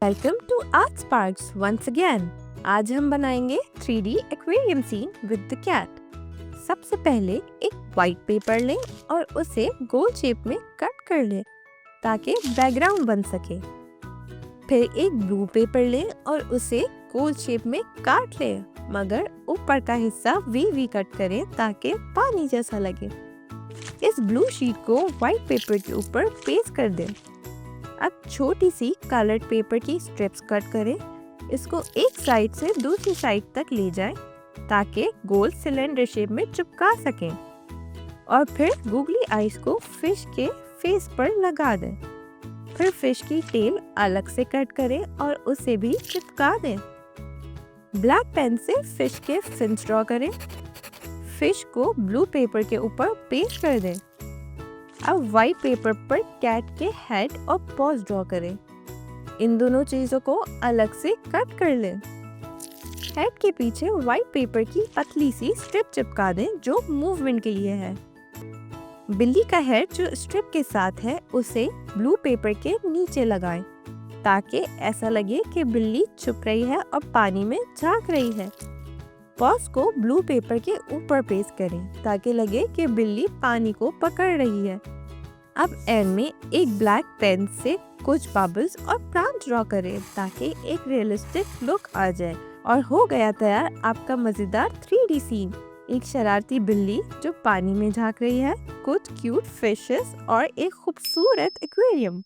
Welcome to art sparks once again. आज हम बनाएंगे 3D aquarium scene with the cat. सबसे पहले एक वाइट पेपर लें और उसे गोल शेप में कट कर लें ताकि बैकग्राउंड बन सके। फिर एक ब्लू पेपर लें और उसे गोल शेप में काट लें, मगर ऊपर का हिस्सा वी कट करें ताकि पानी जैसा लगे। इस ब्लू शीट को व्हाइट पेपर के ऊपर पेस्ट कर दें। अब छोटी सी कलर्ड पेपर की स्ट्रिप्स कट करें। इसको एक साइड से दूसरी साइड तक ले जाएं ताकि गोल सिलेंडर शेप में चिपका सकें, और फिर गूगली आइज को फिश के फेस पर लगा दें। फिर फिश की टेल अलग से कट करें और उसे भी चिपका दें। ब्लैक पेन से फिश के फिन्स ड्रॉ करें। फिश को ब्लू पेपर के ऊपर पेस्ट कर दें। अब व्हाइट पेपर पर कैट के हेड और पॉज ड्रॉ करें। इन दोनों चीजों को अलग से कट कर लें। हेड के पीछे व्हाइट पेपर की पतली सी स्ट्रिप चिपका दें जो मूवमेंट के लिए है। बिल्ली का हेड जो स्ट्रिप के साथ है उसे ब्लू पेपर के नीचे लगाएं ताकि ऐसा लगे कि बिल्ली छुप रही है और पानी में झांक रही है। पॉज को ब्लू पेपर के ऊपर पेस्ट करें ताकि लगे कि बिल्ली पानी को पकड़ रही है। अब एंड में एक ब्लैक पेन से कुछ बबल्स और प्लांट ड्रॉ करें ताकि एक रियलिस्टिक लुक आ जाए। और हो गया तैयार आपका मजेदार 3D सीन। एक शरारती बिल्ली जो पानी में झांक रही है, कुछ क्यूट फिशेस और एक खूबसूरत एक्वेरियम।